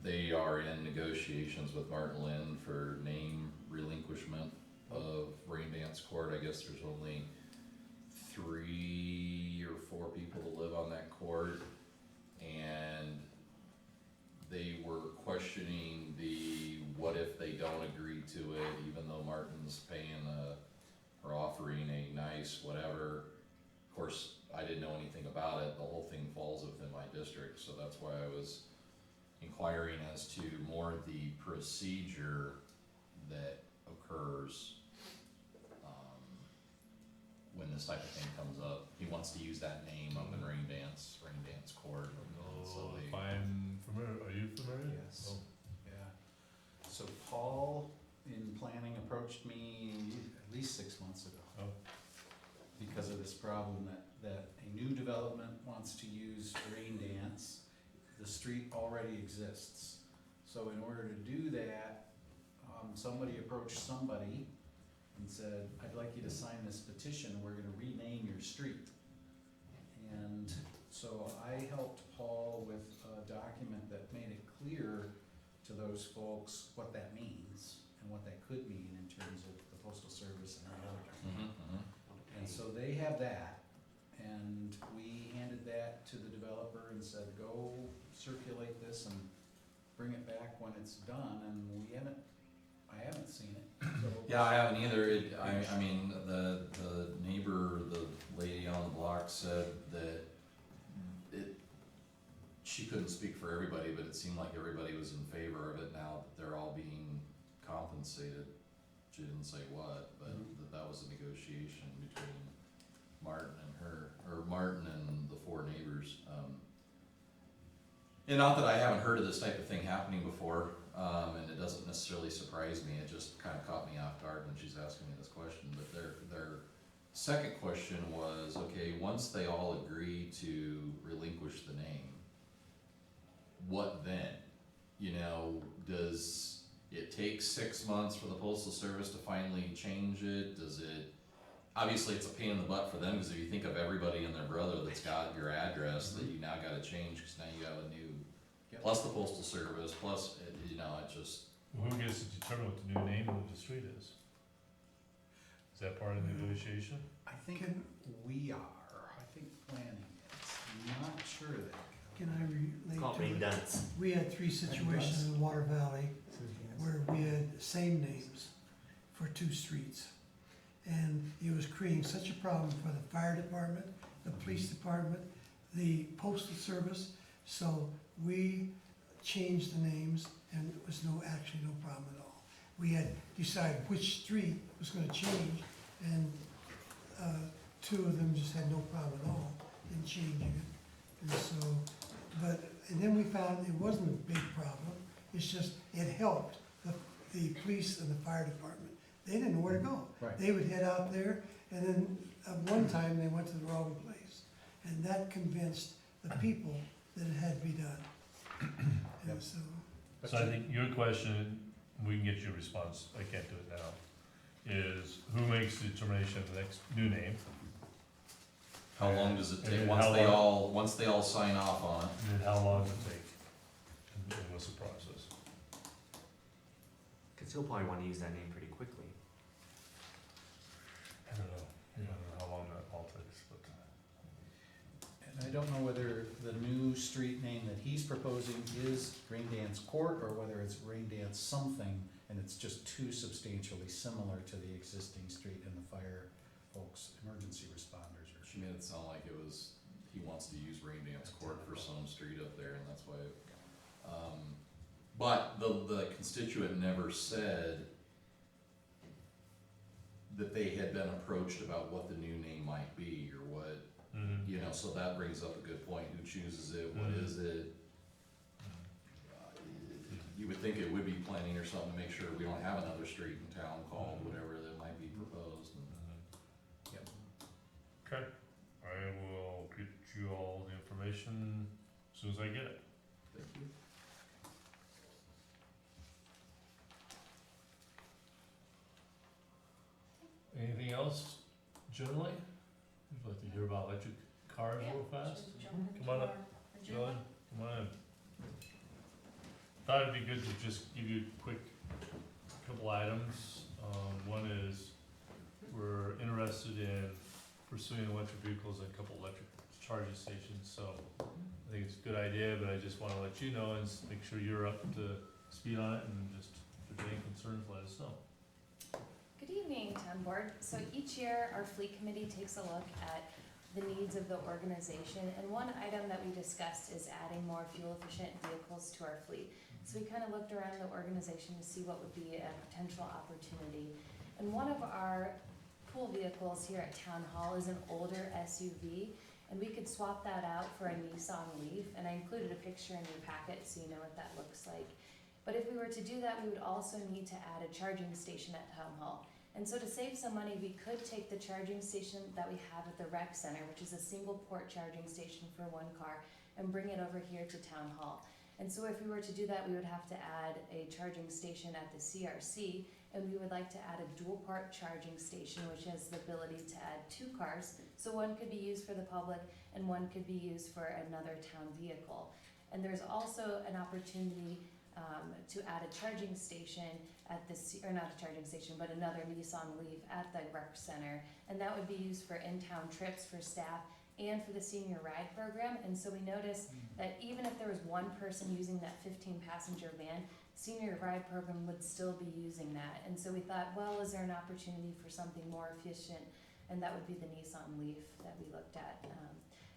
they are in negotiations with Martin Lynn for name relinquishment of Rain Dance Court. I guess there's only 3 or 4 people that live on that court, and they were questioning the what if they don't agree to it, even though Martin's paying or offering a nice whatever. Of course, I didn't know anything about it. The whole thing falls within my district, so that's why I was inquiring as to more the procedure that occurs when this type of thing comes up. He wants to use that name up in Rain Dance Court. And so Oh, they, if I'm familiar, are you familiar? Yes. Oh. Yeah. So Paul in planning approached me at least 6 months ago. Oh. Because of this problem that a new development wants to use Rain Dance. The street already exists. So in order to do that, somebody approached somebody and said, I'd like you to sign this petition, we're gonna rename your street. And so I helped Paul with a document that made it clear to those folks what that means and what that could mean in terms of the postal service and the other. And so they have that, and we handed that to the developer and said, go circulate this and bring it back when it's done, and I haven't seen it, so. yeah, I haven't either. I mean, the neighbor, the lady on the block said that she couldn't speak for everybody, but it seemed like everybody was in favor of it now that they're all being compensated. She didn't say what, but that was a negotiation between Martin and her, or Martin and the 4 neighbors. And not that I haven't heard of this type of thing happening before, and it doesn't necessarily surprise me, it just kinda caught me off guard when she's asking me this question. But their second question was, okay, once they all agree to relinquish the name, what then? You know, does it take 6 months for the postal service to finally change it? Does it, obviously it's a pain in the butt for them, because if you think of everybody and their brother that's got your address that you now gotta change, cause now you have a new, Yep. plus the postal service, plus, you know, it just, Well, who gets to determine what the new name of the street is? Is that part of the negotiation? I think we are, I think planning is, I'm not sure of that. Can I relate Called to Rain it? Dance. We had 3 situations in Water Valley where we had same names for 2 streets. And it was creating such a problem for the fire department, the police department, the postal service. So we changed the names and it was actually no problem at all. We had decided which street was gonna change, and 2 of them just had no problem at all in changing it. And so, and then we found it wasn't a big problem, it's just, it helped the police and the fire department. They didn't know where to go. Right. They would head out there, and then at one time, they went to the wrong place. And that convinced the people that it had to be done. Yep. And so, So I think your question, we can get your response, I can't do it now, is who makes the determination of the next new name? how long does it take, And once how they long- once they all sign off on it? And then how long does it take? And what's the process? Cause he'll probably wanna use that name pretty quickly. I don't know, I don't know how long that all takes, but. And I don't know whether the new street name that he's proposing is Rain Dance Court, or whether it's Rain Dance something, and it's just too substantially similar to the existing street and the fire folks, emergency responders. She made it sound like it was, he wants to use Rain Dance Court for some street up there, and that's why, but the constituent never said that they had been approached about what the new name might be, or what, you know, so that brings up a good point, who chooses it, what is it? You would think it would be planning or something to make sure we don't have another street in town called whatever that might be proposed. Yep. Okay, I will get you all the information as soon as I get it. Thank you. Anything else generally? You'd like to hear about electric cars real fast? Come on up, John, come on in. thought it'd be good to just give you a quick couple items. One is, we're interested in pursuing electric vehicles and a couple electric charging stations, so I think it's a good idea, but I just wanna let you know and make sure you're up to speed on it, and just, if there's any concerns, let us know. Good evening, Town Board. So each year, our fleet committee takes a look at the needs of the organization, and one item that we discussed is adding more fuel-efficient vehicles to our fleet. So we kind of looked around the organization to see what would be a potential opportunity. And one of our pool vehicles here at Town Hall is an older SUV, and we could swap that out for a Nissan Leaf, and I included a picture in your packet so you know what that looks like. But if we were to do that, we would also need to add a charging station at Town Hall. And so to save some money, we could take the charging station that we have at the rec center, which is a single port charging station for one car, and bring it over here to Town Hall. And so if we were to do that, we would have to add a charging station at the CRC, and we would like to add a dual part charging station, which has the ability to add 2 cars. So one could be used for the public and one could be used for another town vehicle. And there's also an opportunity to add a charging station at the, or not a charging station, but another Nissan Leaf at the rec center. And that would be used for in-town trips for staff and for the senior ride program. And so we noticed that even if there was one person using that 15-passenger van, senior ride program would still be using that. And so we thought, well, is there an opportunity for something more efficient? And that would be the Nissan Leaf that we looked at.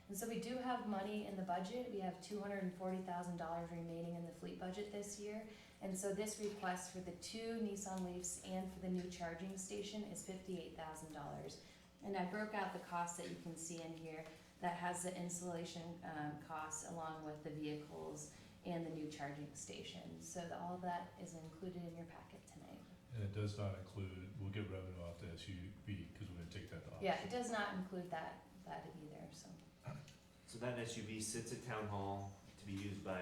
And so we do have money in the budget. We have $240,000 remaining in the fleet budget this year. And so this request for the 2 Nissan Leafs and for the new charging station is $58,000. And I broke out the costs that you can see in here that has the installation costs along with the vehicles and the new charging station. So all of that is included in your packet tonight. And it does not include, we'll get revenue off the SUV, because we're gonna take that off. Yeah, it does not include that either, so. So that SUV sits at town hall to be used by,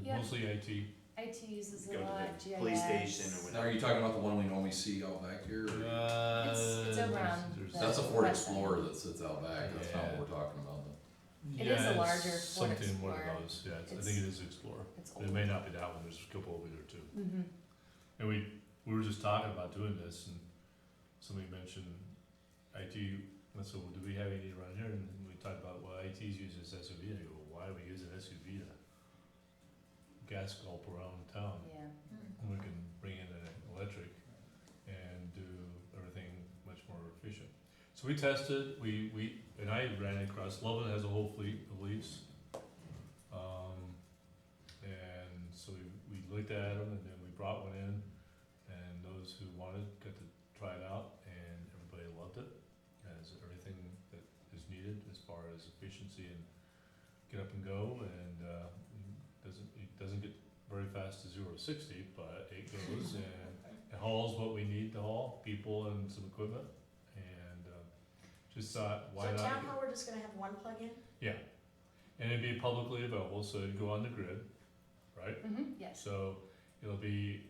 Yeah. Mostly IT. IT uses go a lot, to the police station or GIS. Now, whatever. are you talking about the one we normally see out back here? or- It's over on there's- the- That's a Ford west side. Explorer that sits out back, that's not what we're talking about. It is a Yeah, larger it's Ford something one Explorer. of those, yeah, I It's- think it is Explorer. It's But it old. may not be that one, there's a couple over there too. Mm-hmm. And we were just talking about doing this, and somebody mentioned IT, and so, well, do we have any around here? And we talked about, well, IT's using this SUV, and I go, well, why are we using SUV to gas gulp around town? Yeah. We can bring in an electric and do everything much more efficient. So we tested, and I ran it across, Loveland has a whole fleet of Leafs. And so we looked at them, and then we brought one in, and those who wanted got to try it out, and everybody loved it. It has everything that is needed as far as efficiency and get up and go, and it doesn't get very fast to 0 to 60, but it goes and it hauls what we need to haul, people and some equipment, and just thought, why So not? town hall, we're just gonna have one plug-in? Yeah, and it'd be publicly available, so it'd go on the grid, right? Mm-hmm, yes. So it'll be,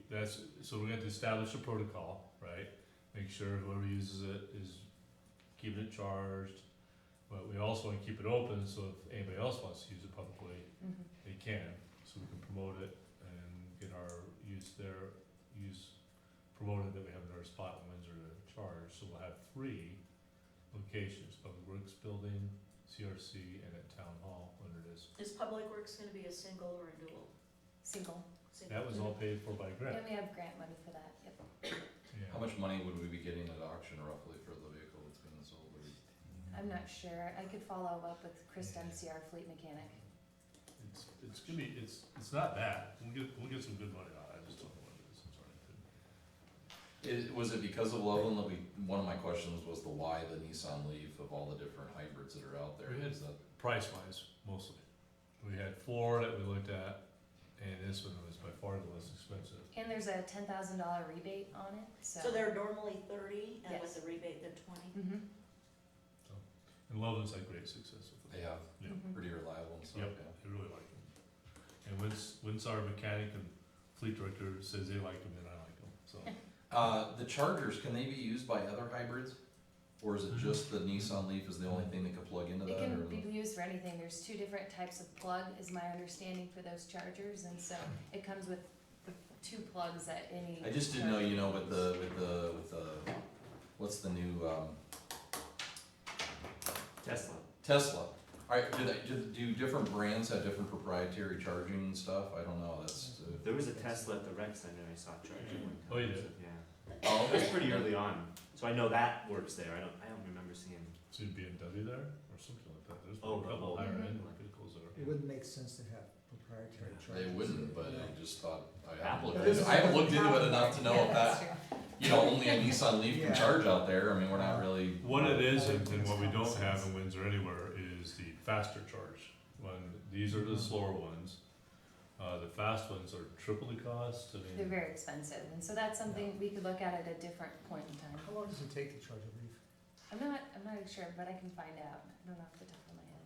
so we're going to establish a protocol, right? Make sure whoever uses it is keeping it charged, but we also want to keep it open, so if anybody else wants to use it publicly, Mm-hmm. they can, so we can promote it and get our promoted that we have in our spot in Windsor to charge. So we'll have 3 locations, Public Works Building, CRC, and at Town Hall under this. Is Public Works gonna be a single or a dual? Single. Single. That was all paid for by grant. And we have grant money for that, yep. Yeah. How much money would we be getting at auction roughly for the vehicle that's being sold? I'm not sure. I could follow up with Chris Dempsey, our fleet mechanic. It's gonna be, it's not bad, we'll get some good money out of it, I just don't know what it is, I'm sorry. Was it because of Loveland that one of my questions was the why the Nissan Leaf of all the different hybrids that are out there? We had- Is that, Price wise, mostly. We had 4 that we looked at, and this one was by far the less expensive. And there's a $10,000 rebate on it, so. So they're normally 30, and with Yes. the rebate, they're 20? Mm-hmm. And Loveland's had great success with they it. have Yeah, Mhm. pretty reliable and stuff, Yep. yeah. they really like them. And once our mechanic and fleet director says they like them, then I like them, so. The chargers, can they be used by other hybrids? Or is it just the Nissan Leaf is the only thing that could plug into It that, or? can be used for anything, there's two different types of plug, is my understanding for those chargers, and so it comes with the two plugs at any. I just didn't know, you know, with the, what's the new, Tesla. Tesla. Alright, do different brands have different proprietary charging stuff? I don't know, that's, There was a Tesla at the rec center I saw charging one time. Oh, you did? Yeah. oh, It was pretty early on, so I know that works there. I don't remember seeing. See BMW there, or something like that, there's Oh, a couple oh, higher mhm. end vehicles that It are. wouldn't make sense to have proprietary chargers. they wouldn't, but I just thought, Apple I haven't looked into it enough to know Yeah, if that's that, true. you know, only a Nissan Leaf can Yeah. charge out there, I mean, we're not really. What it is, and what we don't have in Windsor anywhere, is the faster charge. These are the slower ones. The fast ones are triple the cost, I mean. They're very expensive, and so that's something we could look at a different point in time. How long does it take to charge a Leaf? I'm not sure, but I can find out, I don't know off the top of my head.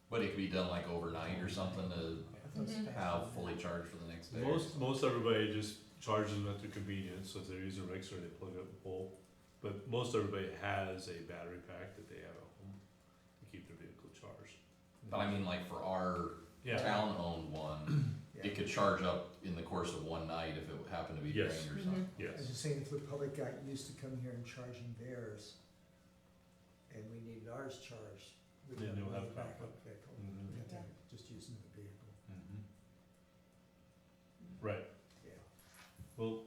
But it could be done like overnight or something to I thought it's Mhm. faster have than fully that. charged for the next day. or something. Most everybody just charges them at their convenience, so if they're using a mixer, they plug up the pole. But most everybody has a battery pack that they have at home to keep their vehicle charged. But I mean, like for our Yeah, town-owned one, Yeah. it could charge up in the course of one night if it happened to be Yes. rained or something. I was yes, just saying, if the public got used to coming here and charging theirs, and we needed ours charged, we'd Then have you'll another have backup backup. vehicle. Mhm. We'd have to Yeah. just use another vehicle, right, yeah. well,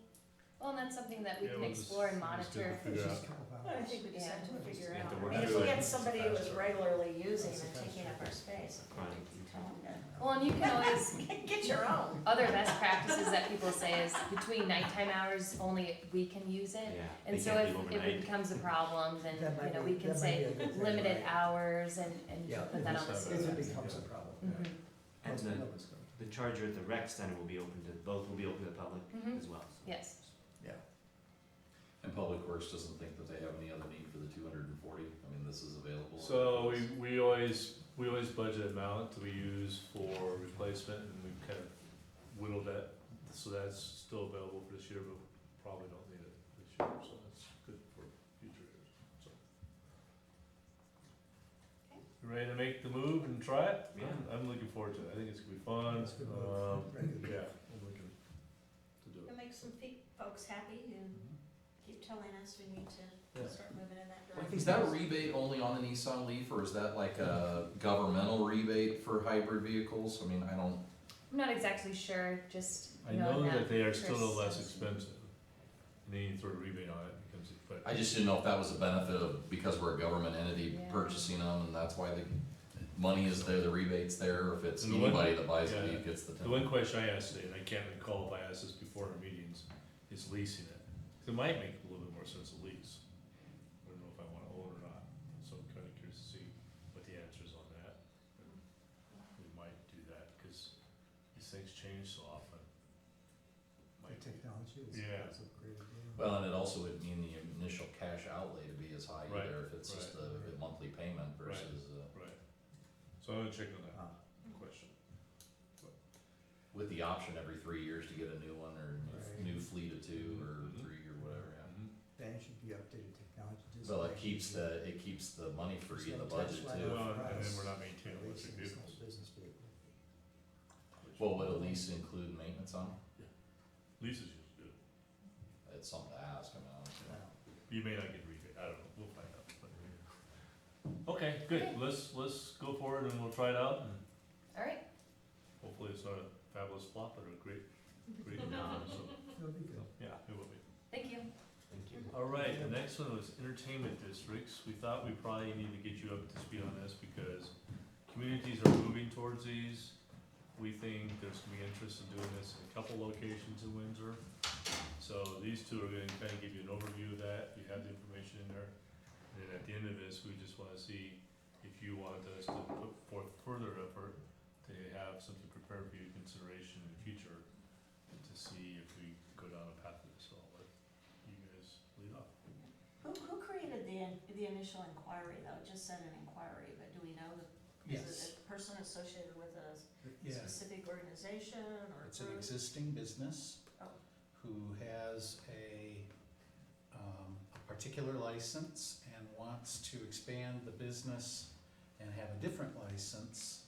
Well, and that's something that we Yeah, can we'll just- explore and we'll just monitor. have to figure It's out. just kind of Well, I ours. think we just have to Yeah. figure Yeah, out. the I work mean, if through we it. had somebody who was Faster. regularly using That's and the taking up faster. our space, I Right. think you tell them Well, and you can always, to get your own. other best practices that people say is between nighttime hours, only we can use it. Yeah. And they so can't if leave it overnight. becomes a problem, then, That might you know, be- we can that might be say a good thing, limited right? hours and you Yeah, can put that on the just have If system. it becomes a problem, Mhm. yeah. And Most the, of it's gonna- the charger at the rec center will be open to, both will be open to the public Mhm. as well. so. Yes. Yeah. And Public Works doesn't think that they have any other need for the 240, I mean, this is available. so we always budget amount that we use for replacement, and we've kind of whittled that, so that's still available for this year, but probably don't need it this year, so that's good for future years, so. Okay. You ready to make the move and try it? Yeah. I'm looking forward to it, I think it's gonna be fun, It's a good move. Regular. yeah, I'm looking to do It'll it. make some folks happy and keep telling us we need to Yeah. start moving in that I direction. think Is that a rebate only on the Nissan Leaf, or is that like a governmental rebate for hybrid vehicles? I mean, I don't, I'm not exactly sure, just I knowing know that they are still a little Chris less says- expensive, and then you throw a rebate on it, becomes, but. I just didn't know if that was a benefit of, because we're a government entity Yeah. purchasing them, and that's why the money is there, the rebate's there, or if it's And the one- anybody that buys yeah. it, Leaf gets the The 10. one question I asked today, and I can't recall if I asked this before our meetings, is leasing it. 'Cause it might make a little bit more sense to lease. I don't know if I wanna own or not, so I'm kinda curious to see what the answer is on that. And we might do that, cause these things change so often. The Might- technology is, Yeah. is upgraded, yeah. Well, and it also would mean the initial cash outlay to be as high Right, either, if it's just right. a monthly payment Right. versus, Right, so I'm gonna check on that Ah. question. with the option every 3 years to get a new one, or Right. new fleet of 2, or Mhm. 3, or whatever, yeah. Mhm. That should be updated technology. just Well, like it keeps the money It's free in the no tax budget write-off too. Well, for and then us. we're not maintaining At electric least it's not vehicles. a business vehicle. Well, would a lease include maintenance on them? Leases usually do. It's something to ask, I mean, honestly. Wow. You may not get a rebate, I don't know, we'll find out. But- Okay, good, Okay. let's go forward and we'll try it out, and All right, hopefully it's not a fabulous flop, but a great, No. so, It'll be good. yeah, it will be. thank you. Thank you. All right, the next one was entertainment districts. We thought we probably need to get you up to speed on this because communities are moving towards these. We think there's gonna be interest in doing this in a couple locations in Windsor. So these two are gonna kind of give you an overview of that. You have the information in there. And then at the end of this, we just wanna see if you want us to put forth further effort to have something prepared for your consideration in the future to see if we go down a path of this. So I'll let you guys lead off. Who created the initial inquiry though? It just said an inquiry, but do we know is Yes. it a person associated with a Yeah, specific organization or it's an group? existing business Oh. who has a particular license and wants to expand the business and have a different license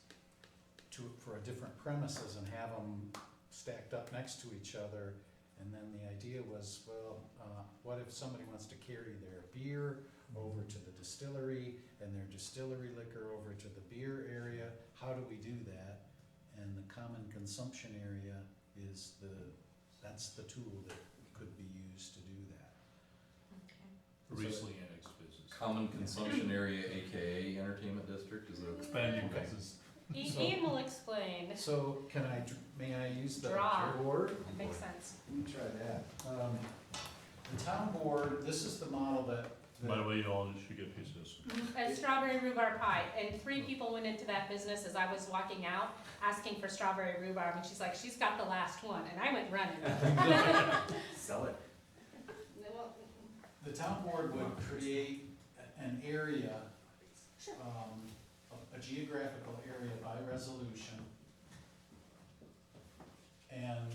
for a different premises and have them stacked up next to each other. And then the idea was, well, what if somebody wants to carry their beer over to the distillery and their distillery liquor over to the beer area? How do we do that? And the common consumption area is that's the tool that could be used to do that. Recently annexed business. Common consumption area, AKA entertainment district, is a. Expanding Okay. business. So- Ian will explain. So may I use the Draw. board? Makes sense. Let me try that. The town board, this is the model that. By the way, you all should get pieces. A strawberry rhubarb pie, and 3 people went into that business as I was walking out, asking for strawberry rhubarb, and she's like, she's got the last one, and I went running. Sell it. The town board would create an area, a geographical area by resolution, and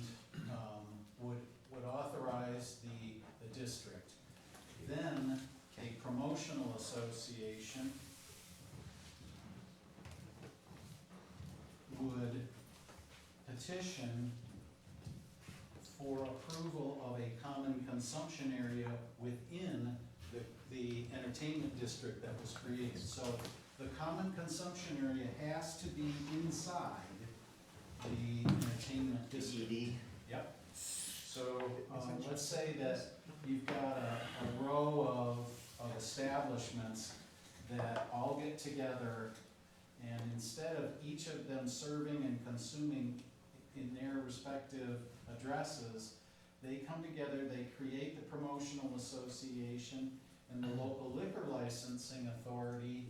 would authorize the district. Then a promotional association would petition for approval of a common consumption area within the entertainment district that was created. So the common consumption area has to be inside the entertainment district. Yep. So, let's say that you've got a row of establishments that all get together, and instead of each of them serving and consuming in their respective addresses, they come together, they create the promotional association, and the local liquor licensing authority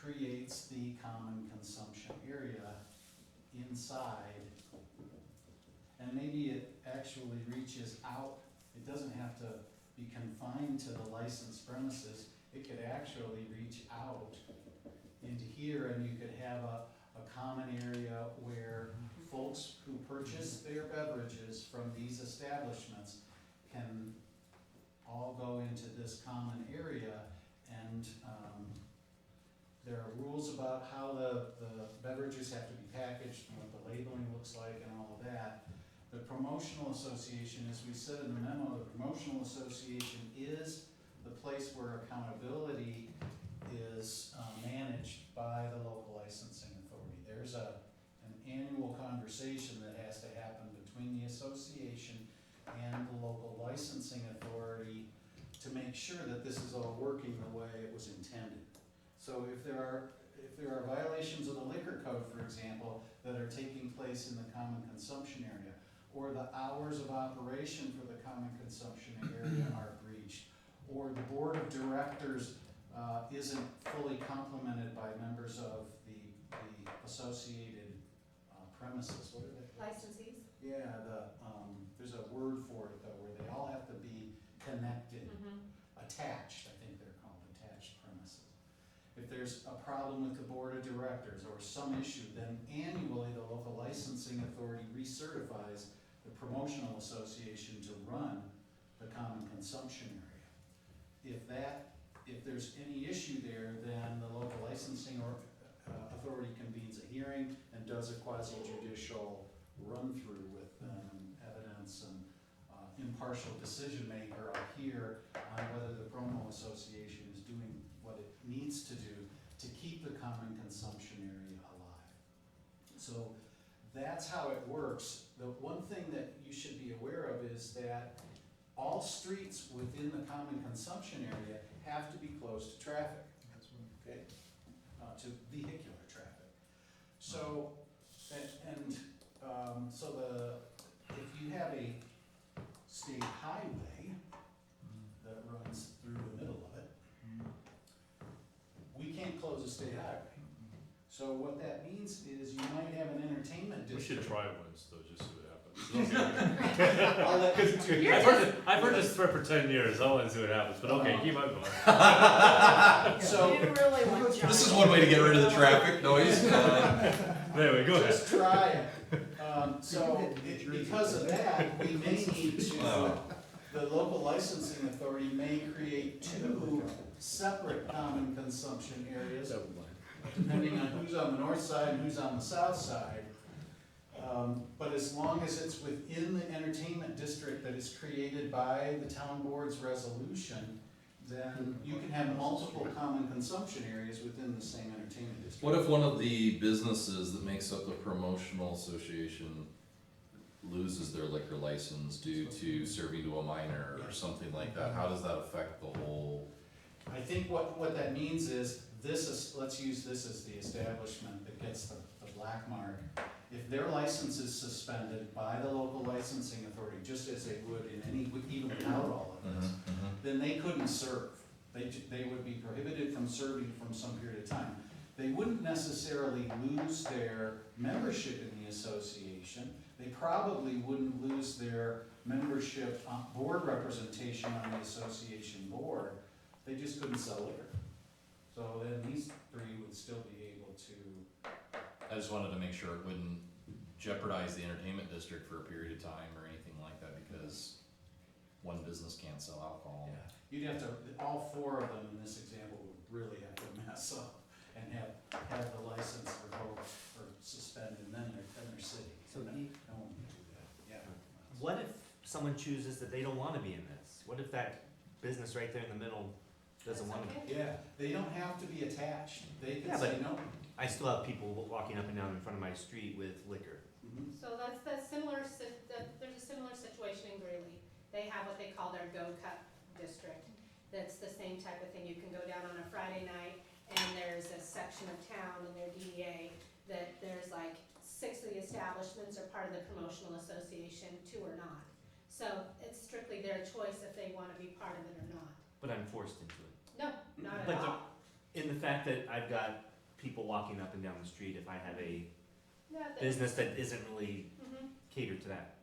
creates the common consumption area inside. And maybe it actually reaches out, it doesn't have to be confined to the licensed premises, it could actually reach out into here, and you could have a common area where folks who purchase their beverages from these establishments can all go into this common area, and there are rules about how the beverages have to be packaged, and what the labeling looks like, and all of that. The promotional association, as we said in the memo, the promotional association is the place where accountability is managed by the local licensing authority. There's an annual conversation that has to happen between the association and the local licensing authority to make sure that this is all working the way it was intended. So if there are violations of the liquor code, for example, that are taking place in the common consumption area, or the hours of operation for the common consumption area are breached, or the board of directors isn't fully complemented by members of the associated premises, what are they called? Licensees? Yeah, there's a word for it though, where they all have to be connected, attached, I think they're called, attached premises. If there's a problem with the board of directors or some issue, then annually the local licensing authority recertifies the promotional association to run the common consumption area. If there's any issue there, then the local licensing authority convenes a hearing and does a quasi-judicial run-through with evidence and impartial decision maker up here on whether the promo association is doing what it needs to do to keep the common consumption area alive. So that's how it works. The one thing that you should be aware of is that all streets within the common consumption area have to be closed to traffic. Okay? To vehicular traffic. So, if you have a state highway that runs through the middle of it, we can't close a state highway. So what that means is you might have an entertainment We district. should try once though, just see what happens. I'll let you- I've heard this for 10 years, I wanna see what happens, but okay, keep on going. So, You really want John. This is one way to get rid of the traffic noise. Anyway, go ahead. just try it. Because of that, we may need to, Wow. the local licensing authority may create two separate common consumption areas, depending on who's on the north side and who's on the south side. But as long as it's within the entertainment district that is created by the town board's resolution, then you can have multiple common consumption areas within the same entertainment district. What if one of the businesses that makes up the promotional association loses their liquor license due to serving to a minor or something like that? How does that affect the whole? I think what that means is, let's use this as the establishment that gets the black mark. If their license is suspended by the local licensing authority, just as they would in any, even without all of this, then they couldn't serve. They would be prohibited from serving from some period of time. They wouldn't necessarily lose their membership in the association. They probably wouldn't lose their membership, board representation on the association board. They just couldn't sell liquor. So then these three would still be able to. I just wanted to make sure it wouldn't jeopardize the entertainment district for a period of time or anything like that, because one business can't sell alcohol. Yeah, you'd have to, all four of them in this example would really have to mess up and have the license revoked or suspended, and then they're sitting. So no, you- no one would do that, yeah. What if someone chooses that they don't wanna be in this? What if that business right there in the middle doesn't wanna be? Yeah, they don't have to be attached, they Yeah, can say but- no. I still have people walking up and down in front of my street with liquor. Mhm. So that's the similar, there's a similar situation in Greeley. They have what they call their Go Cup district. That's the same type of thing. You can go down on a Friday night and there's a section of town in their DDA that there's like 6 of the establishments are part of the promotional association, 2 are not. So it's strictly their choice if they wanna be part of it or not. But I'm forced into it. No, not at But the- all. In the fact that I've got people walking up and down the street, if I have a Yeah, they- business that isn't really Mhm. catered to that.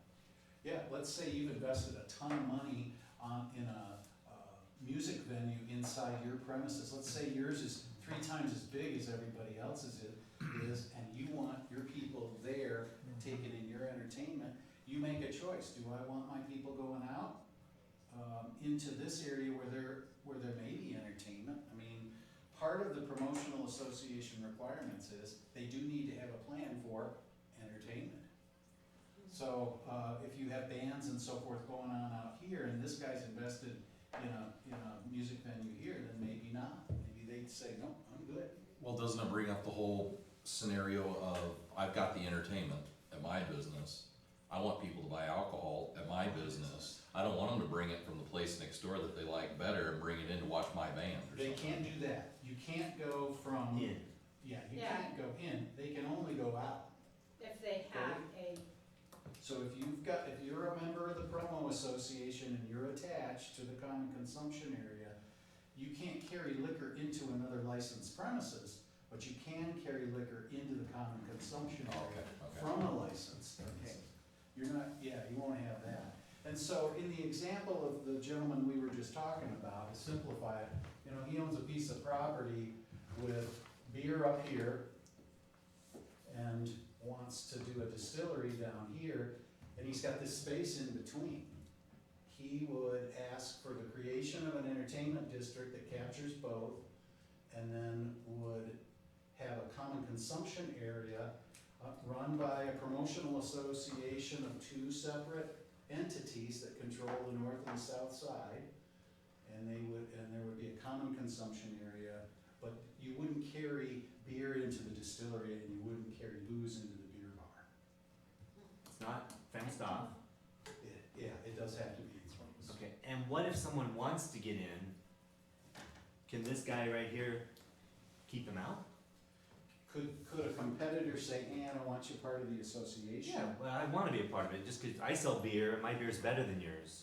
Yeah, let's say you've invested a ton of money in a music venue inside your premises. Let's say yours is 3 times as big as everybody else's is, and you want your people there taking in your entertainment. You make a choice. Do I want my people going out into this area where there may be entertainment? I mean, part of the promotional association requirements is they do need to have a plan for entertainment. So, if you have bands and so forth going on out here, and this guy's invested in a music venue here, then maybe not. Maybe they'd say, no, I'm good. Well, doesn't it bring up the whole scenario of, I've got the entertainment at my business, I want people to buy alcohol at my business, I don't want them to bring it from the place next door that they like better and bring it in to watch my band or They something. can't do that. You can't go from, In. yeah, you Yeah. can't go in. They can only go out. If they have a, So if you're a member of the promo association and you're attached to the common consumption area, you can't carry liquor into another licensed premises, but you can carry liquor into the common consumption Oh, area okay. from a licensed premises. You're not, yeah, you won't have that. And so in the example of the gentleman we were just talking about, to simplify it, he owns a piece of property with beer up here and wants to do a distillery down here, and he's got this space in between. He would ask for the creation of an entertainment district that captures both, and then would have a common consumption area run by a promotional association of 2 separate entities that control the north and south side. And there would be a common consumption area, but you wouldn't carry beer into the distillery and you wouldn't carry booze into the beer bar. It's not fenced off. Yeah, it does have to be enclosed. Okay, and what if someone wants to get in? Can this guy right here keep them out? Could a competitor say, I don't want you part of the association? Well, I wanna be a part of it, just 'cause I sell beer, and my beer's better than yours.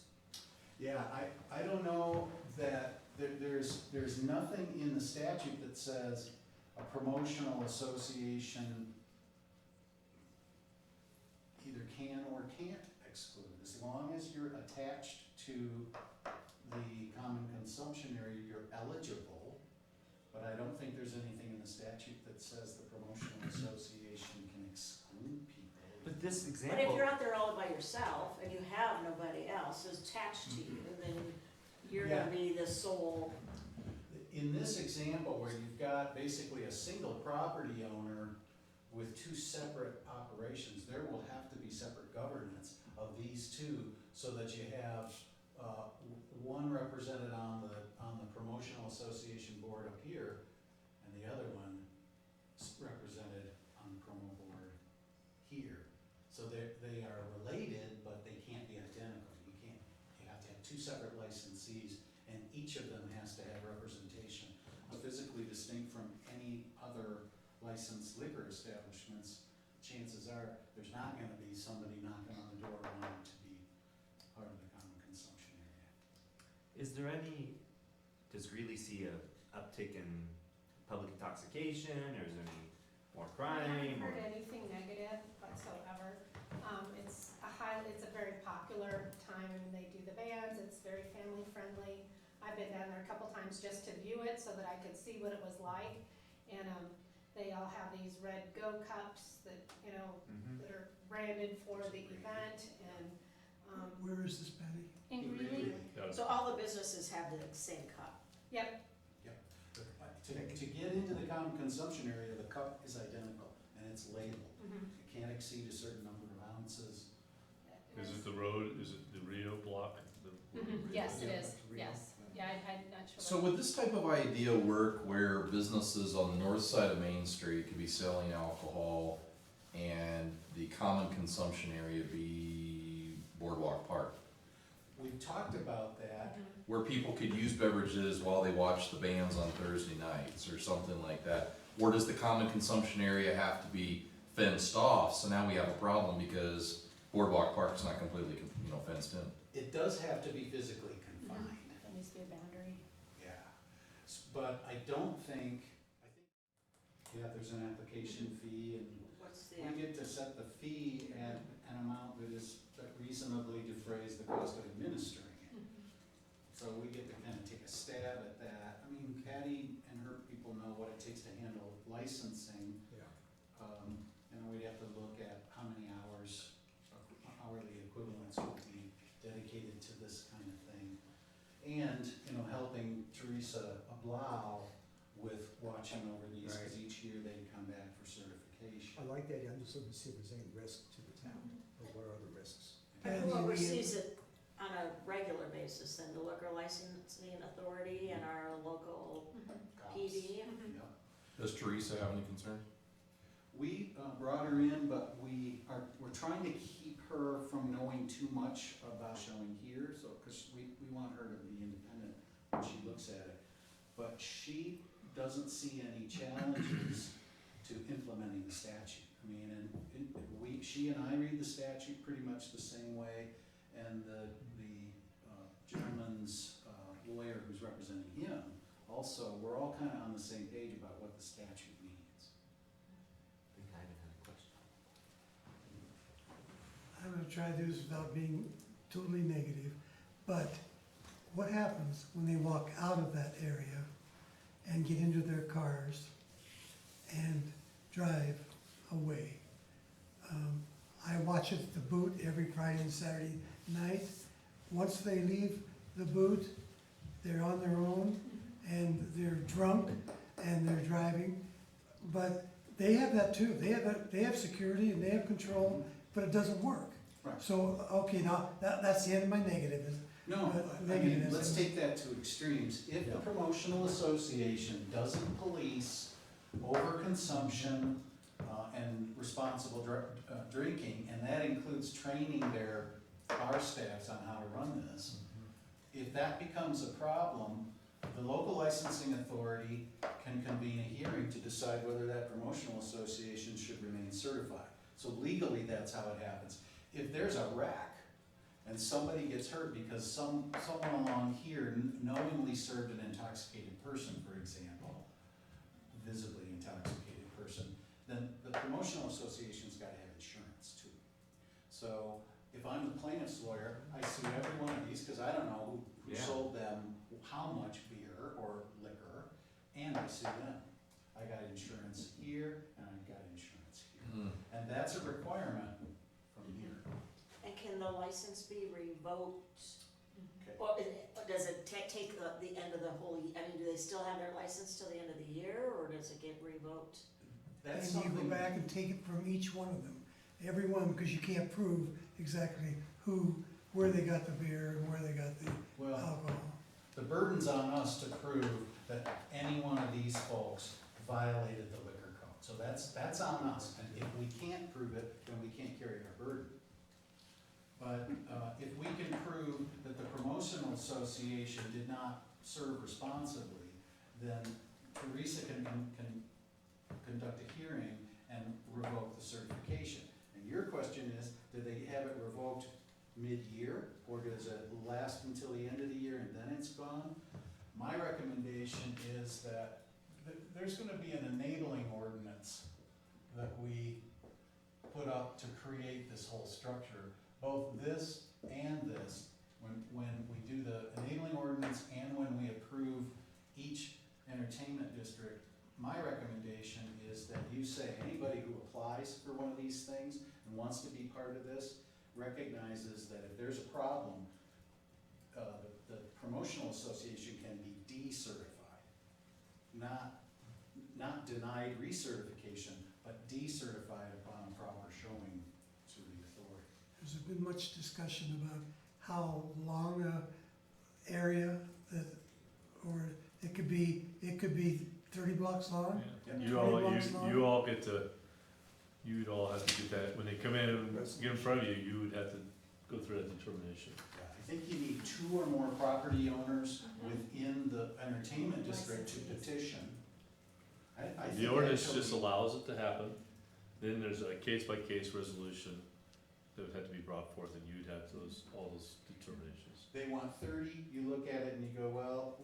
Yeah, I don't know that, there's nothing in the statute that says a promotional association either can or can't exclude. As long as you're attached to the common consumption area, you're eligible. But I don't think there's anything in the statute that says the promotional association can exclude people. But this But if example, you're out there all by yourself and you have nobody else attached to you, then you're Yeah. gonna be the sole, In this example, where you've got basically a single property owner with two separate operations, there will have to be separate governance of these two, so that you have, one represented on the promotional association board up here, and the other one represented on the promo board here. So they are related, but they can't be identical. You have to have two separate licensees, and each of them has to have representation. Physically distinct from any other licensed liquor establishments, chances are, there's not gonna be somebody knocking on the door wanting to be part of the common consumption area. Is there any, does Greeley see a uptick in public intoxication, or is there any more crime? I haven't or- heard anything negative whatsoever. It's a very popular time when they do the bands, it's very family friendly. I've been down there a couple times just to view it so that I could see what it was like. And, they all have these red Go cups that, Mhm. that are branded for the event and, Where is this, Patty? In Greeley, That was- so all the businesses have the same cup. yep, To get into the common consumption area, the cup is identical, and it's labeled. It can't exceed a certain number of ounces. Is it the road, is it the Rio block? yes, it Yeah. is, yes, yeah, I'm not sure. So would this type of idea work where businesses on the north side of Main Street could be selling alcohol and the common consumption area be Boardwalk Park? We've talked about that. Where people could use beverages while they watch the bands on Thursday nights or something like that? Or does the common consumption area have to be fenced off? So now we have a problem because Boardwalk Park's not completely, fenced in. It does have to be physically confined. There needs to be a boundary. Yeah, but I think, there's an application fee, and What's the, we get to set the fee at an amount that reasonably defrays the cost of administering it. So we get to kind of take a stab at that. I mean, Patty and her people know what it takes to handle licensing. Yeah. We'd have to look at how many hours, hourly equivalents would be dedicated to this kind of thing. And, helping Teresa Blau with watching over these, because each year they come back for certification. I like that, I'm just looking to see if there's any risk to the town, or what are the risks? And who we- oversees it on a regular basis, then the liquor licensing authority and our local Cops. PD? Yeah. Does Teresa have any concerns? We brought her in, but we're trying to keep her from knowing too much about showing here, so, because we want her to be independent when she looks at it. But she doesn't see any challenges to implementing the statute. I mean, she and I read the statute pretty much the same way, and the gentleman's lawyer who's representing him, also, we're all kind of on the same page about what the statute means. I think Ivan had a question. I'm gonna try to do this without being totally negative, but what happens when they walk out of that area and get into their cars and drive away? I watch it at the Boot every Friday and Saturday night. Once they leave the Boot, they're on their own, and they're drunk, and they're driving. But they have that too, they have security and they have control, but it doesn't work. Right. So, okay, now, that's the end of my negative. No, I mean, let's take that to extremes. If the promotional association doesn't police overconsumption and responsible drinking, and that includes training their bar staffs on how to run this, if that becomes a problem, the local licensing authority can convene a hearing to decide whether that promotional association should remain certified. So legally, that's how it happens. If there's a wreck and somebody gets hurt because someone along here knowingly served an intoxicated person, for example, visibly intoxicated person, then the promotional association's gotta have insurance too. So if I'm the plaintiff's lawyer, I sue every one of these, cause I don't know who Yeah. sold them how much beer or liquor, and I sue them. I got insurance here, and I got insurance here. And that's a requirement from here. And can the license be revoked? Okay. Or does does it take the end of the whole, I mean, do they still have their license till the end of the year, or does it get revoked? That's And you go something, back and take it from each one of them, every one, because you can't prove exactly where they got the beer and where they got the well, alcohol. the burden's on us to prove that any one of these folks violated the liquor code. So that's on us, and if we can't prove it, then we can't carry our burden. But if we can prove that the promotional association did not serve responsibly, then Teresa can conduct a hearing and revoke the certification. And your question is, do they have it revoked mid-year, or does it last until the end of the year and then it's gone? My recommendation is that there's gonna be an enabling ordinance that we put up to create this whole structure, both this and this. When we do the enabling ordinance and when we approve each entertainment district, my recommendation is that you say anybody who applies for one of these things and wants to be part of this recognizes that if there's a problem, the promotional association can be decertified, not denied recertification, but decertified upon a proper showing to the authority. There's been much discussion about how long a area that, or it could be 30 blocks long. Yeah. Yeah. You all, 20 blocks long. you all get to, you'd all have to get that, when they come in and get in front of you, you would have to go through that determination. Yeah, I think you need 2 or more property owners within the entertainment district to petition. I think The ordinance just actually- allows it to happen, then there's a case-by-case resolution that would have to be brought forth, and you'd have all those determinations. They want 30, you look at it and you go, well,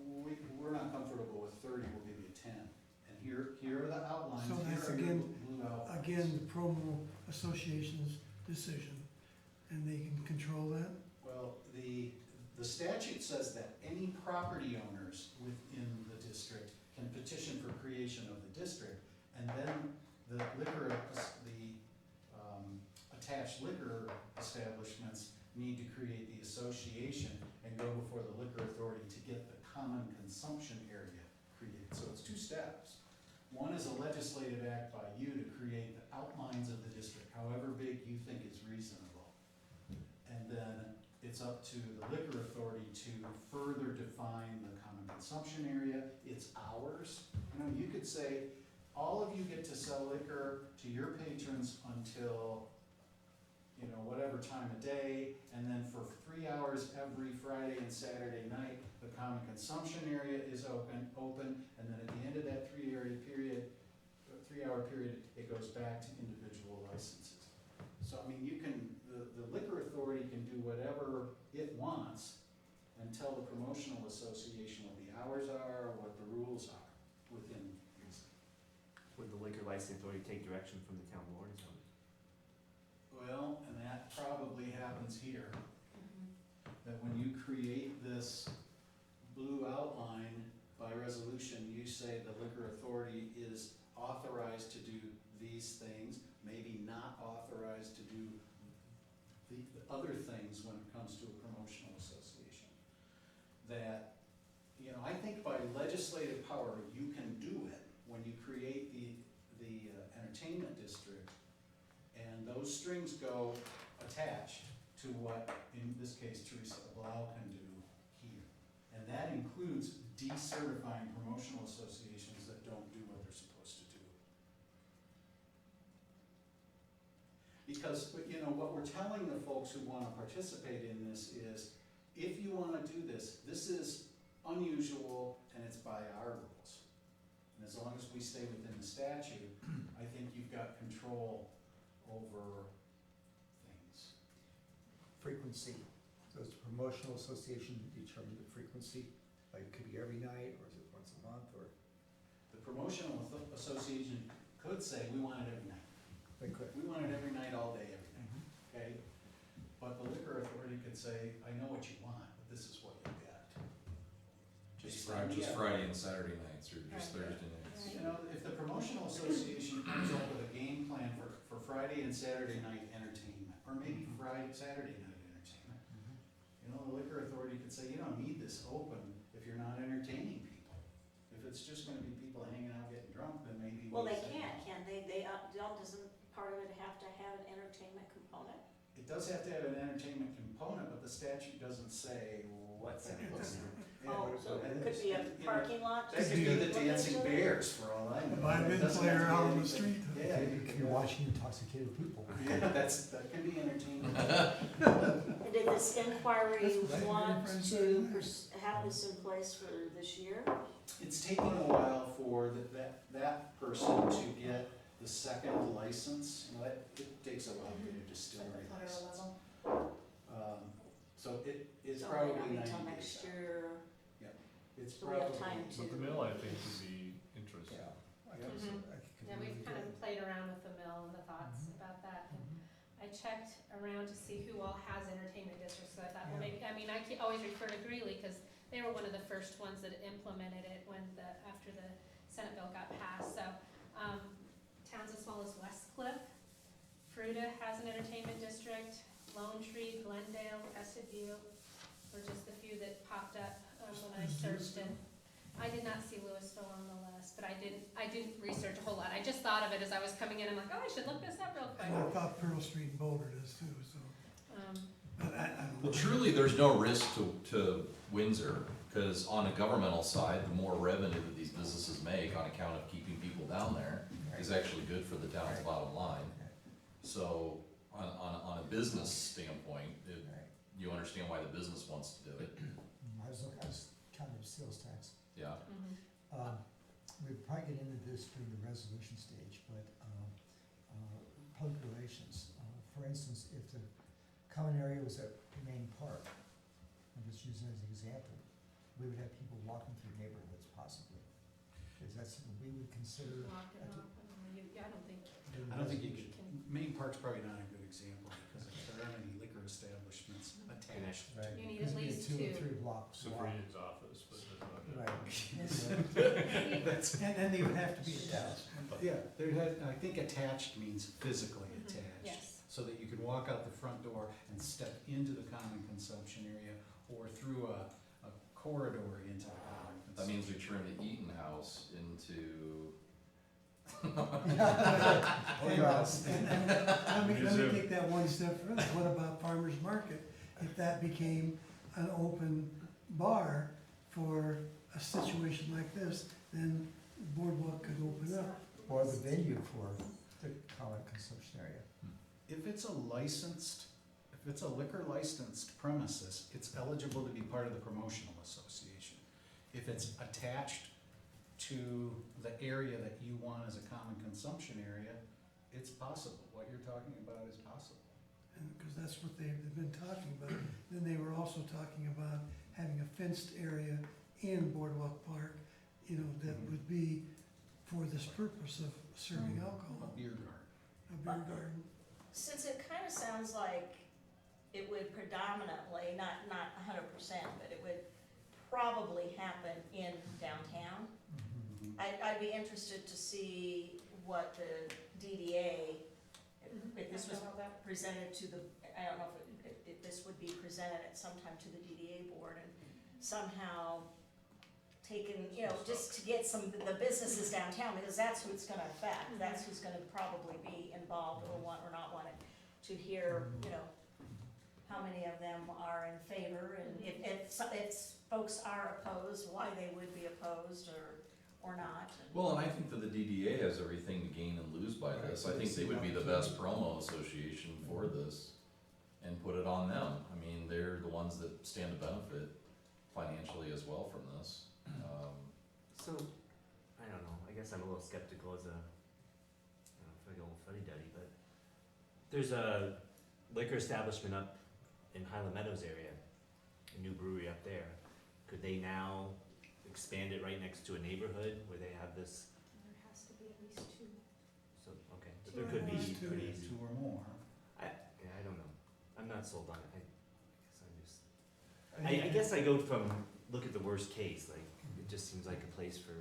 we're not comfortable with 30, we'll give you 10. And here are the outlines, So here that's are your again- blue outlines. Again, the promo association's decision, and they can control that. Well, the statute says that any property owners within the district can petition for creation of the district, and then the attached liquor establishments need to create the association and go before the liquor authority to get the common consumption area created. So it's 2 steps. One is a legislative act by you to create the outlines of the district, however big you think is reasonable. And then it's up to the liquor authority to further define the common consumption area. It's ours. You know, you could say, all of you get to sell liquor to your patrons until, you know, whatever time of day, and then for 3 hours every Friday and Saturday night, the common consumption area is open, and then at the end of that 3-hour period, it goes back to individual licenses. So, I mean, you can, the liquor authority can do whatever it wants and tell the promotional association what the hours are, or what the rules are within reason. Would the liquor license authority take direction from the town board or something? Well, and that probably happens here, that when you create this blue outline by resolution, you say the liquor authority is authorized to do these things, maybe not authorized to do the other things when it comes to a promotional association. That, you know, I think by legislative power, you can do it when you create the entertainment district, and those strings go attached to what, in this case, Teresa Blau can do here. And that includes decertifying promotional associations that don't do what they're supposed to do. Because, you know, what we're telling the folks who want to participate in this is, if you want to do this, this is unusual and it's by our rules. And as long as we stay within the statute, I think you've got control over things. Frequency, does the promotional association determine the frequency? Like, it could be every night, or is it once a month, or? The promotional association could say, we want it every night. They could. We want it every night, all day, every night, okay? But the liquor authority could say, I know what you want, but this is what you got. Just Based on the Friday and Saturday nights, or just Right. Thursday nights. You know, if the promotional association comes up with a game plan for Friday and Saturday night entertainment, or maybe Saturday night entertainment, you know, the liquor authority could say, you don't need this open if you're not entertaining people. If it's just gonna be people hanging out getting drunk, then maybe. Well, we they say can't, no. can they? Doesn't part of it have to have an entertainment component? It does have to have an entertainment component, but the statute doesn't say what What's that in it? looks like. Oh, Yeah, so and it could be a you know, parking lot? That just could be to the look dancing into? bears for all I know. Violin It doesn't player have to be out on the anything- street. Yeah, If you're watching intoxicated people. Yeah, that can be entertaining. And did this inquiry That's what I want heard to from have this in place for this year? It's taking a while for that person to get the second license, you know, it takes a while to get a distillery Federal license. level. So it's So probably maybe not 90 until days next out. year, It's so we have probably. time But the to. mill, I think, would be interesting. Yeah. I Yep. think so. I think it could Yeah, be we've really kind good. of played around with the mill and the thoughts about that. And I checked around to see who all has entertainment districts, so I thought, well, Yeah. maybe, I mean, always refer to Greeley, cause they were one of the first ones that implemented it after the Senate bill got passed, so, towns as small as Westcliff, Fruta has an entertainment district, Lone Tree, Glendale, Crested View, were just the few that popped up, when I searched, and I did not see Louisville on the list, but I didn't research a whole lot, I just thought of it as I was coming in, I'm like, oh, I should look this up real quick. And I thought Pearl Street in Boulder does too, so, but I don't know. Well, truly, there's no risk to Windsor, because on a governmental side, the more revenue that these businesses make on account of keeping people down there is actually good for the town's bottom line. So, on a business standpoint, you understand why the business wants to do it, I was counting sales tax. yeah. We'll probably get into this during the resolution stage, but, public relations, for instance, if the common area was at Main Park, I'm just using it as an example, we would have people walking through neighborhoods possibly. Is that something we would consider? Lock it off, I don't think. during I don't think you resolution? could, Main Park's probably not a good example, because if there aren't any liquor establishments attached. Right. You need Mm-hmm. at Hmm. Because it'd be a least 2 or two. 3 block walk. Sabrina's office, but that's not it. Right. That's, And they would have to be attached. yeah, I think attached means physically Mhm, attached. yes. So that you can walk out the front door and step into the common consumption area, or through a corridor into the common consumption. That means we turn the Eaton House into, Oh, yes. And let me Museum. take that one step further, what about farmer's market? If that became an open bar for a situation like this, then Boardwalk could open up. Or the venue for the common consumption area. If it's a liquor licensed premises, it's eligible to be part of the promotional association. If it's attached to the area that you want as a common consumption area, it's possible. What you're talking about is possible. And, cause that's what they've been talking about. Then they were also talking about having a fenced area in Boardwalk Park, you know, that would be for this purpose of serving A alcohol, beer garden. a beer garden. Since it kind of sounds like it would predominantly, not 100%, but it would probably happen in downtown, I'd be interested to see what the DDA, if this was presented to the, I don't know if this would be presented at some time to the DDA board and somehow taken, you know, just to get the businesses downtown, because that's who it's gonna affect. That's who's gonna probably be involved or want or not want it, to hear, you know, how many of them are in favor, and if folks are opposed, why they would be opposed or not. well, and I think that the DDA has everything to gain and lose by this. I think they would be the best promo association for this and put it on them. I mean, they're the ones that stand to benefit financially as well from this. So, I don't know, I guess I'm a little skeptical as a, I don't know if I go fuddy-duddy, but there's a liquor establishment up in Highland Meadows area, a new brewery up there. Could they now expand it right next to a neighborhood where they have this, There has to be at least two. so, okay, but there could be Two. pretty easy. Two or more. Yeah, I don't know, I'm not sold on it, I guess I go from, look at the worst case, like, it just seems like a place for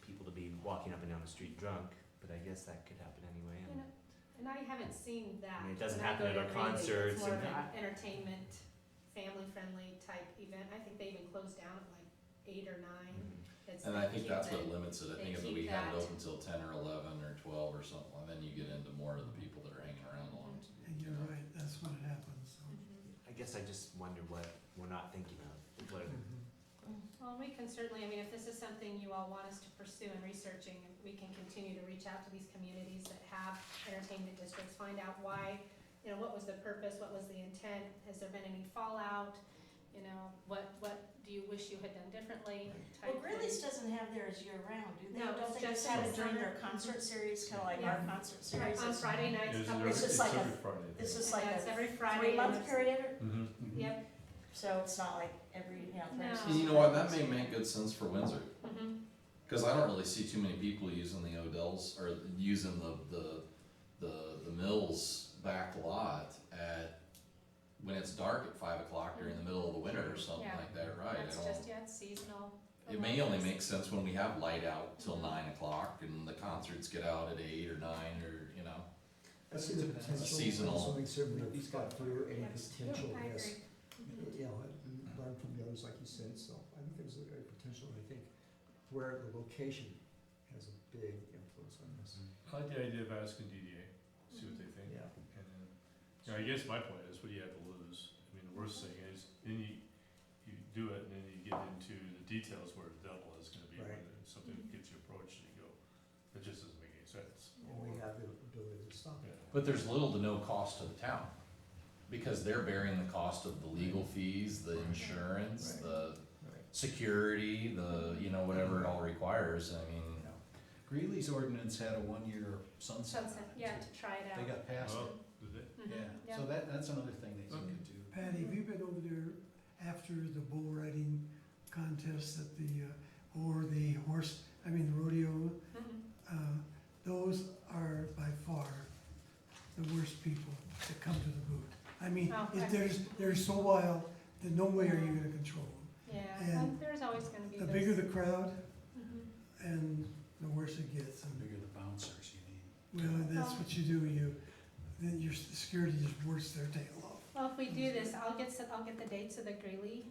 people to be walking up and down the street drunk, but I guess that could happen anyway, and And I haven't seen that. I mean, it doesn't when I happen go at to our Greeley. concerts It's more of and an that. entertainment family-friendly type event. I think they even close down at like 8 or 9. It's And they I think keep that's the- what limits it, I they think if keep we have it that. open till 10 or 11 or 12 or something, and then you get into more of the people that are hanging around along. And you're right, that's when it happens, so. I guess I just wonder what we're not thinking of, what, Well, we can certainly, I mean, if this is something you all want us to pursue in researching, we can continue to reach out to these communities that have entertainment districts, find out why, you know, what was the purpose, what was the intent, has there been any fallout? You know, what do you wish you had done differently, type Well, thing. Greeley's doesn't have theirs year round, do they? No, Don't it's they just just have in it during summer. their concert series, kinda like Yeah. our concert Right, series? on Friday nights, It's couple every, It's of, just it's like every a- Friday. It's just yeah, like it's a every Friday. 3-month and it's- period, or, Mm-hmm. Yep. so it's not like every, you know, for No. instance. And you know what, that may make good sense for Windsor, Mhm. cause I don't really see too many people using the Odell's, or using the Mills back lot when it's dark at 5 o'clock during the middle of the winter or something Yeah. like that, right? That's just, yeah, it's seasonal. It may only make sense when we have light out till 9 o'clock and the concerts get out at 8 or 9 or, you know. I see the potential, seasonal- assuming certainly we've got through any potential I risk. agree. Mhm. You know, and learn from the others, like you said, so I think there's a potential, I think, where the location has a big influence on this. I like the idea of asking DDA, see what they think. Yeah. And then, you know, I guess my point is, what do you have to lose? I mean, the worst thing is, then you do it, and then you get into the details where the devil is gonna be, when Right. something gets you approached, and you go, that just doesn't make any sense. And we have the ability to stop Yeah. it. But there's little to no cost to the town, because they're bearing the cost of the legal fees, the insurance, Right. the Right. security, you know, whatever it all requires, I mean. Greeley's ordinance had a 1-year sunset. Sunset, yeah, to try it out. They got past Oh, it, did they? Mhm. yeah, so that's another thing that you Okay. could do. Patty, have you been over there after the bull riding contest at the, or the the rodeo? Mhm. Those are by far the worst people that come to the booth. I mean, Oh, they're so wild that no way are you gonna control them. Yeah, And well, there's always gonna be The those. bigger the crowd Mhm. and the worse it gets. The And, bigger the bouncers you need. well, that's what you do, then your security just works their tail off. Well, if we do this, I'll get the dates of the Greeley,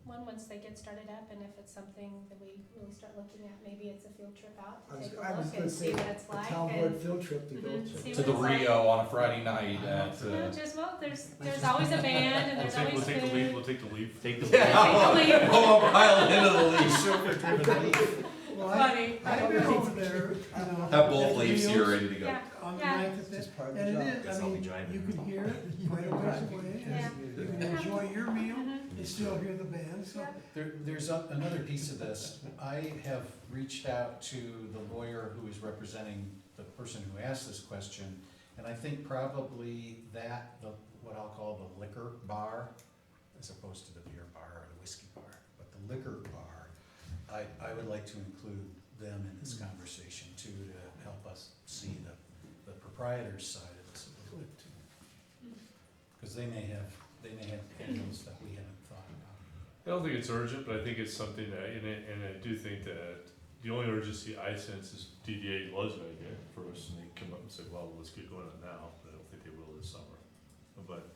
one, once they get started up, and if it's something that we really start looking at, maybe it's a field trip out, I to was, take I a was look gonna and say, see what it's a like, town board and, field trip to go Mhm, to. see To what the it's like. Rio on a Friday night at, No, just, well, there's always a band, and there's always We'll take the lead, food. we'll take the lead. take the. Yeah. Pull up pile into the leaf. Chauffeur-driven leaf. Well, Funny. I've been over there, Have both leaves here ready to go. Yeah, on the Yeah. night that Just part of the and job. it is, Guess I I'll be mean, driving. you can hear it quite a ways away, Yeah. and you can enjoy your meal, Mhm. and still hear the band, so. Yeah. There's another piece of this. I have reached out to the lawyer who is representing the person who asked this question, and I think probably what I'll call the liquor bar, as opposed to the beer bar or the whiskey bar, but the liquor bar, I would like to include them in this conversation too, to help us see the proprietor's side of this a little bit too. Because they may have angles that we haven't thought about. I don't think it's urgent, but I think it's something that, and I do think that the only urgency I sense is DDA loves the idea first, and they come up and say, well, let's get going on it now, but I don't think they will this summer. But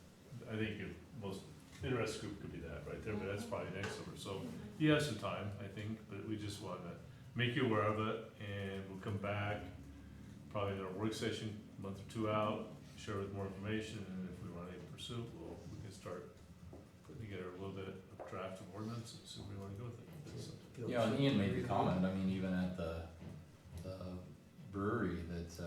I think the most interested group could be that right there, but that's probably next summer, so you have some time, I think, but we just wanna make you aware of it, and we'll come back, probably in our work session, a month or two out, share with more information, and if we want to pursue, we can start putting together a little bit of draft of ordinance and see where we wanna go with it. You know, and Ian made the comment, I mean, even at the brewery that,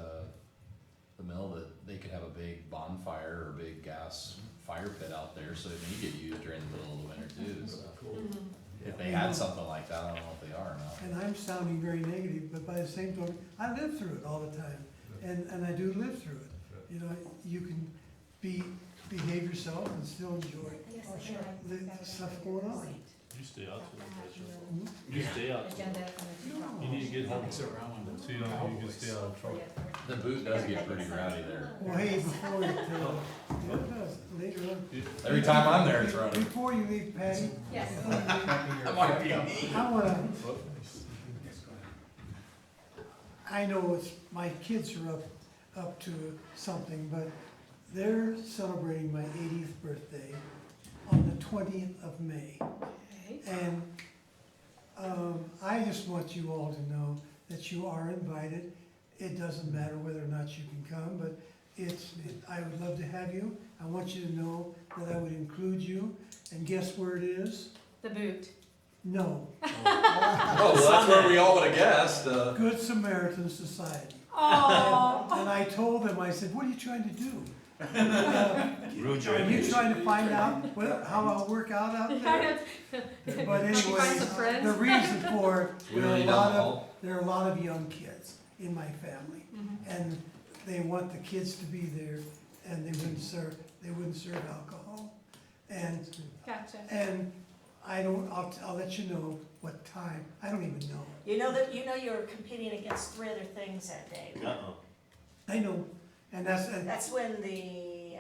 the mill, that they could have a big bonfire or a big gas fire pit out there, so it may get used during the middle of the winter too, so. Mhm. If they had something like that, I don't know if they are or not. And I'm sounding very negative, but by the same token, I live through it all the time, and I do live through it. You know, you can behave yourself and still enjoy the stuff going on. You stay out to Hmm? You stay out. You need to get home, It's around the so you don't, you can stay out of trouble. The boot does get pretty rowdy there. Well, hey, before it, yeah, it does, later on. Every time I'm there, it's running. Before you leave, Patty, Yes. before you leave, That might be me. I wanna, Yes, go ahead. I know my kids are up to something, but they're celebrating my 80th birthday on the 20th of May. Okay. And I just want you all to know that you are invited. It doesn't matter whether or not you can come, but I would love to have you. I want you to know that I would include you. And guess where it is? The boot. No, Oh, well, that's where we all would've guessed, Good Samaritan Society. Oh. And I told them, I said, what are you trying to do? Rude Are you trying to find out how I'll work out there? But Find some anyway, friends. the reason for it, there are literally a down lot the of, hall. there are a lot of young kids in my family. Mhm. And they want the kids to be there, and they wouldn't serve alcohol. Gotcha. And I'll let you know what time, I don't even know. You know you're competing against 3 other things that day. Uh-oh. I know, and That's when the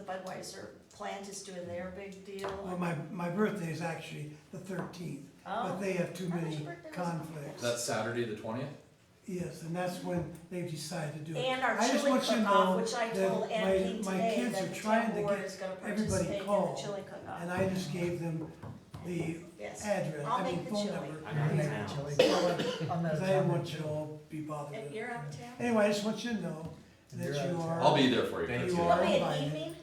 Budweiser plant is doing their big deal. well, my birthday is actually the 13th, Oh. but they have too How many much birthday was it? conflicts. That's Saturday the 20th? Yes, and that's when they've decided to do it. And our I just chili want you to cook-off, know which I that told Ann my today, kids that are the trying town to board get is gonna everybody participate in the called, chili cook-off. and I just gave them the Yes. address, I'll make the phone chili. number. I'm out of town. Chili. Because I didn't want you to all be bothered. If you're out of town? Anyway, I just want you to know that You're out you of are. I'll be there for you. Thank Chris. you. It'll are be an invited. evening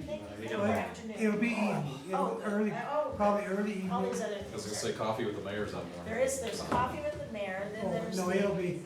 thing, We or don't- afternoon? It'll be evening, Oh, early, oh, probably early evening. all these other I was gonna things. say coffee with the mayor's on morning. There's coffee with the mayor, then Oh, there's no, the it'll be